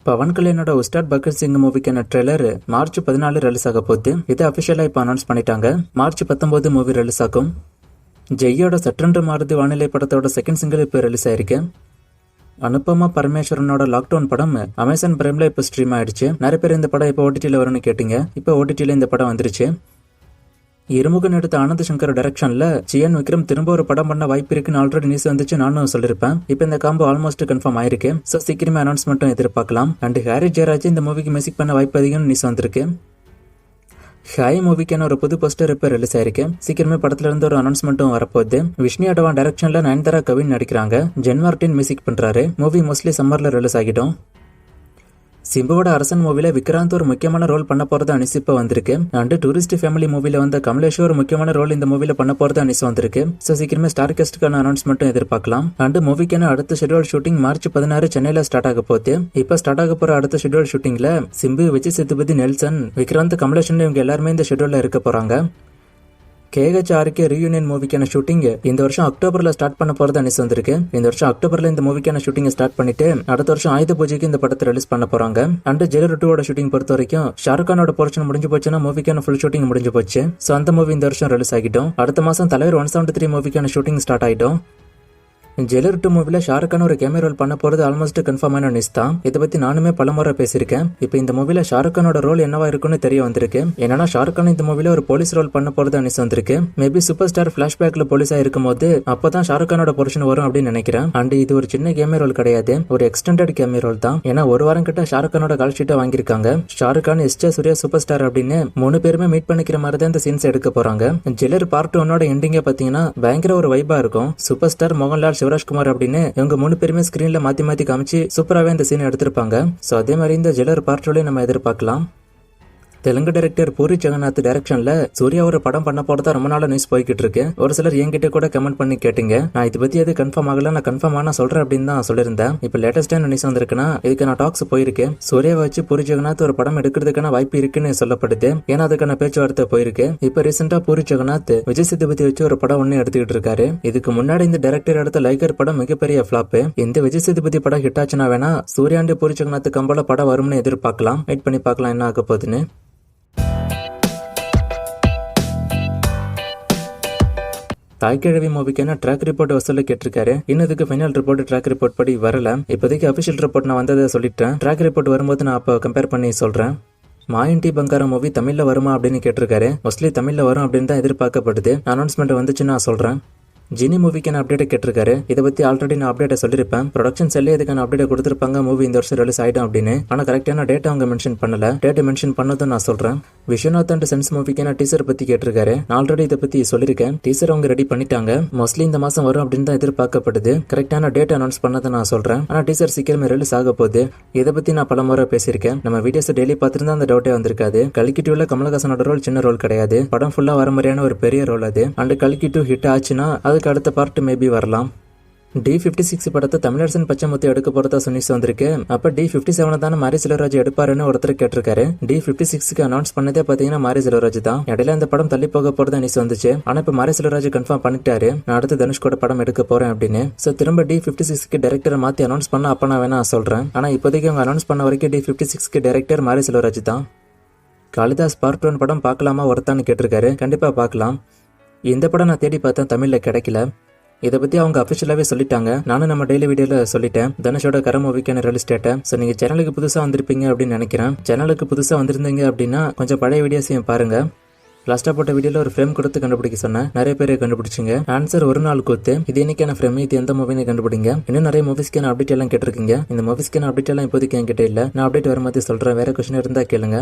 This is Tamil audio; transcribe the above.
பவன் கல்யாணோட உஸ்தாத் பகத் சிங் மூவிக்கான ட்ரெய்லர் மார்ச் 14 ரிலீஸ் ஆக போகுது. இதை அபிஷியலா இப்போ அனௌன்ஸ் பண்ணிட்டாங்க. மார்ச் 19 மூவி ரிலீஸ் ஆகும். ஜெய்யோட சற்றென்று மாறுது வானிலை படத்தோட செகண்ட் சிங்கிள் இப்போ ரிலீஸ் ஆயிருக்கு. அனுபமா பரமேஸ்வரனோட லாக்டவுன் படம் அமேசான் பிரைம்ல இப்போ ஸ்ட்ரீம் ஆயிடுச்சு. நிறைய பேர் இந்த படம் இப்போ ஓடிடியில் வரும்னு கேட்டீங்க. இப்போ ஓடிடியில் இந்த படம் வந்துருச்சு. இருமுகன் எடுத்த ஆனந்த் சங்கர் டைரக்ஷன்ல சிஎன் விக்ரம் திரும்ப ஒரு படம் பண்ண வாய்ப்பு இருக்குன்னு ஆல்ரெடி நியூஸ் வந்துச்சு, நானும் சொல்லிருப்பேன். இப்போ இந்த காம்போ ஆல்மோஸ்ட் கன்ஃபார்ம் ஆயிருக்கு. ஸோ சீக்கிரமே அனௌன்ஸ்மெண்ட்டும் எதிர்பார்க்கலாம். அண்ட் ஹாரி ஜெயராஜ் இந்த மூவிக்கு மியூசிக் பண்ண வாய்ப்பு அதிகம்னு நியூஸ் வந்திருக்கு. ஹாய் மூவிக்கான ஒரு புது போஸ்டர் இப்போ ரிலீஸ் ஆயிருக்கு. சீக்கிரமே படத்துல இருந்து ஒரு அனௌன்ஸ்மெண்ட்டும் வரப்போகுது. விஷ்ணு அடவான் டைரக்ஷன்ல நயன்தாரா கவின் நடிக்கிறாங்க. ஜென் மார்டின் மியூசிக் பண்றாரு. மூவி மோஸ்ட்லி சம்மர்ல ரிலீஸ் ஆகிடும். சிம்புவோட அரசன் மூவில விக்ராந்த் ஒரு முக்கியமான ரோல் பண்ண போறது அனிஸ் இப்ப வந்திருக்கு. அண்ட் டூரிஸ்ட் ஃபேமிலி மூவில வந்த கமலேஷ் ஒரு முக்கியமான ரோல் இந்த மூவில பண்ண போறது அனிஸ் வந்திருக்கு. சோ சீக்கிரமே ஸ்டார் காஸ்டுக்கான அனௌன்ஸ்மெண்ட்டும் எதிர்பார்க்கலாம். அண்ட் மூவிக்கான அடுத்த ஷெட்யூல் ஷூட்டிங் மார்ச் 16 சென்னையில ஸ்டார்ட் ஆக போகுது. இப்ப ஸ்டார்ட் ஆக போற அடுத்த ஷெட்யூல் ஷூட்டிங்ல சிம்பு, விஜய் சேதுபதி, நெல்சன், விக்ராந்த், கமலேஷ் இவங்க எல்லாருமே இந்த ஷெட்யூல்ல இருக்க போறாங்க. KHRK ரீயூனியன் மூவிக்கான ஷூட்டிங் இந்த வருஷம் அக்டோபர்ல ஸ்டார்ட் பண்ண போறது அனிஸ் வந்திருக்கு. இந்த வருஷம் அக்டோபர்ல இந்த மூவிக்கான ஷூட்டிங் ஸ்டார்ட் பண்ணிட்டு அடுத்த வருஷம் ஆயுத பூஜைக்கு இந்த படத்தை ரிலீஸ் பண்ண போறாங்க. அண்ட் ஜெயிலர் 2 ஷூட்டிங் பொறுத்த வரைக்கும் ஷாருக் கானோட போர்ஷன் முடிஞ்சு போச்சுன்னா மூவிக்கான ஃபுல் ஷூட்டிங் முடிஞ்சு போச்சு. சோ அந்த மூவி இந்த வருஷம் ரிலீஸ் ஆகிட்டோம். அடுத்த மாசம் தலைவர் 173 மூவிக்கான ஷூட்டிங் ஸ்டார்ட் ஆயிட்டோம். ஜெயிலர் 2 மூவில ஷாருக் கான் ஒரு கேமியோ ரோல் பண்ண போறது ஆல்மோஸ்ட் கன்ஃபார்மான நியூஸ் தான். இதை பத்தி நானுமே பலமுறை பேசியிருக்கேன். இப்போ இந்த மூவில ஷாருக் கானோட ரோல் என்னவா இருக்குன்னு தெரிய வந்திருக்கு. என்னன்னா ஷாருக் கான் இந்த மூவில ஒரு போலீஸ் ரோல் பண்ண போறது நியூஸ் வந்திருக்கு. மேபி சூப்பர் ஸ்டார் பிளாஷ்பேக்ல போலீஸா இருக்கும் போது அப்பதான் ஷாருக் கானோட போர்ஷன் வரும் அப்படின்னு நினைக்கிறேன். அண்ட் இது ஒரு சின்ன கேமியோ ரோல் கிடையாது, ஒரு எக்ஸ்டெண்டட் கேமியோ ரோல் தான். ஏன்னா ஒரு வாரம் கிட்ட ஷாருக் கானோட கால் ஷீட்டை வாங்கியிருக்காங்க. ஷாருக் கான், எஸ்ஜே சூர்யா, சூப்பர் ஸ்டார் அப்படின்னு 3 பேருமே மீட் பண்ணிக்கிற மாதிரி தான் இந்த சீன்ஸ் எடுக்க போறாங்க. ஜெயிலர் பார்ட் 1 எண்டிங்க பாத்தீங்கன்னா பயங்கர ஒரு வைபா இருக்கும். சூப்பர் ஸ்டார், மோகன்லால், சிவராஜ்குமார் அப்படின்னு இவங்க 3 பேருமே ஸ்கிரீன்ல மாத்தி மாத்தி காமிச்சு சூப்பராவே இந்த சீன் எடுத்திருப்பாங்க. சோ அதே மாதிரி இந்த ஜெயிலர் பார்ட் 2 நம்ம எதிர்பார்க்கலாம். தெலுங்கு டைரக்டர் பூரி ஜெகநாத் டைரக்ஷன்ல சூர்யா ஒரு படம் பண்ண போறதா ரொம்ப நாளா நியூஸ் போய்கிட்டு இருக்கு. ஒரு சிலர் என்கிட்ட கூட கமெண்ட் பண்ணி கேட்டீங்க. நான் இதை பத்தி எது கன்ஃபார்ம் ஆகல, நான் கன்ஃபார்ம் ஆனா சொல்றேன் அப்படின்னு தான் சொல்லியிருந்தேன். இப்ப லேட்டஸ்டா நியூஸ் வந்திருக்குன்னா இதுக்கு நான் டாக்ஸ் போயிருக்கு. சூர்யாவை வச்சு பூரி ஜெகநாத் ஒரு படம் எடுக்கிறதுக்கான வாய்ப்பு இருக்குன்னு சொல்லப்படுது. ஏன்னா அதுக்கான பேச்சுவார்த்தை போயிருக்கு. இப்ப ரீசெண்டா பூரி ஜெகநாத் விஜய் சேதுபதி வச்சு ஒரு படம் ஒண்ணு எடுத்துக்கிட்டு இருக்காரு. இதுக்கு முன்னாடி இந்த டைரக்டர் எடுத்த லைகர் படம் மிகப்பெரிய ஃபிளாப். இந்த விஜய் சேதுபதி படம் ஹிட் ஆச்சுன்னா வேணா சூர்யாண்டு பூரி ஜெகநாத் கம்போல படம் வரும்னு எதிர்பார்க்கலாம். வெயிட் பண்ணி பார்க்கலாம் என்ன ஆக போகுதுன்னு. தாய்க்கிழவி மூவிக்கான ட்ராக் ரிப்போர்ட் வசூல கேட்டிருக்காரு. இன்னதுக்கு ஃபைனல் ரிப்போர்ட் ட்ராக் ரிப்போர்ட் படி வரல. இப்போதைக்கு அபிஷியல் ரிப்போர்ட் நான் வந்ததை சொல்லிட்டேன். ட்ராக் ரிப்போர்ட் வரும்போது நான் அப்போ கம்பேர் பண்ணி சொல்றேன். மாயன்டி பங்காரா மூவி தமிழ்ல வருமா அப்படின்னு கேட்டிருக்காரு. மோஸ்ட்லி தமிழ்ல வரும் அப்படின்னு தான் எதிர்பார்க்கப்படுது. அனௌன்ஸ்மெண்ட் வந்துச்சு நான் சொல்றேன். ஜினி மூவிக்கான அப்டேட் கேட்டிருக்காரு. இதை பத்தி ஆல்ரெடி நான் அப்டேட்டை சொல்லிருப்பேன். ப்ரொடக்ஷன் செல்லே இதுக்கான அப்டேட் கொடுத்திருப்பாங்க மூவி இந்த வருஷம் ரிலீஸ் ஆயிடும் அப்படின்னு. ஆனா கரெக்டான டேட் அவங்க மென்ஷன் பண்ணல. டேட் மென்ஷன் பண்ணதும் நான் சொல்றேன். விஸ்வநாத் அண்ட் சென்ஸ் மூவிக்கான டீசர் பத்தி கேட்டிருக்காரு. நான் ஆல்ரெடி இதை பத்தி சொல்லிருக்கேன். டீசர் அவங்க ரெடி பண்ணிட்டாங்க. மோஸ்ட்லி இந்த மாசம் வரும் அப்படின்னு தான் எதிர்பார்க்கப்படுது. கரெக்டான டேட் அனௌன்ஸ் பண்ணதை நான் சொல்றேன். ஆனா டீசர் சீக்கிரமே ரிலீஸ் ஆக போகுது. இதை பத்தி நான் பல முறை பேசியிருக்கேன். நம்ம வீடியோஸ் டெய்லி பார்த்துருந்தா அந்த டவுட்டே வந்திருக்காது. கல்கி 2ல கமலஹாசனோட ரோல் சின்ன ரோல் கிடையாது. படம் ஃபுல்லா வர மாதிரியான ஒரு பெரிய ரோல் அது. அண்ட் கல்கி 2 ஹிட் ஆச்சுன்னா அதுக்கு அடுத்த பார்ட் மேபி வரலாம். D56 படத்தை தமிழரசன் பச்சைமுத்து எடுக்க போறதா நியூஸ் வந்திருக்கு. அப்ப D57 தானே மாரி செல்வராஜ் எடுப்பாருன்னு ஒருத்தர் கேட்டிருக்காரு. D56க்கு அனௌன்ஸ் பண்ணதே பாத்தீங்கன்னா மாரி செல்வராஜ் தான். இடையில இந்த படம் தள்ளி போக போறதா நியூஸ் வந்துச்சு. ஆனா இப்ப மாரி செல்வராஜ் கன்ஃபார்ம் பண்ணிட்டாரு, நான் அடுத்து தனுஷ் கூட படம் எடுக்க போறேன் அப்படின்னு. சோ திரும்ப D56க்கு டைரக்டரை மாத்தி அனௌன்ஸ் பண்ண அப்ப நான் வேணா சொல்றேன். ஆனா இப்போதைக்கு அவங்க அனௌன்ஸ் பண்ண வரைக்கும் D56க்கு டைரக்டர் மாரி செல்வராஜ் தான். காளிதாஸ் பார்ட் 1 படம் பார்க்கலாமா ஒருத்தான்னு கேட்டிருக்காரு. கண்டிப்பா பார்க்கலாம். இந்த படம் நான் தேடி பார்த்தேன், தமிழ்ல கிடைக்கல. இதை பத்தி அவங்க அபிஷியலாவே சொல்லிட்டாங்க. நானும் நம்ம டெய்லி வீடியோல சொல்லிட்டேன் தனுஷோட கர மூவிக்கான ரிலீஸ் டேட்டை. சோ நீங்க சேனலுக்கு புதுசா வந்திருப்பீங்க அப்படின்னு நினைக்கிறேன். சேனலுக்கு புதுசா வந்திருந்தீங்க அப்படின்னா கொஞ்சம் பழைய வீடியோஸையும் பாருங்க. லாஸ்டா போட்ட வீடியோல ஒரு ஃப்ரேம் கொடுத்து கண்டுபிடிக்க சொன்னேன். நிறைய பேர் கண்டுபிடிச்சிங்க. ஆன்சர் ஒரு நாள் கூத்து. இது இன்னைக்கான ஃப்ரேம், இது எந்த மூவின்னு கண்டுபிடிங்க. இன்னும் நிறைய மூவிஸ்க்கான அப்டேட் எல்லாம் கேட்டிருக்கீங்க. இந்த மூவிஸ்க்கான அப்டேட் எல்லாம் இப்போதைக்கு என்கிட்ட இல்ல. நான் அப்டேட் வரும்போது சொல்றேன். வேற கொஸ்டின் இருந்தா கேளுங்க.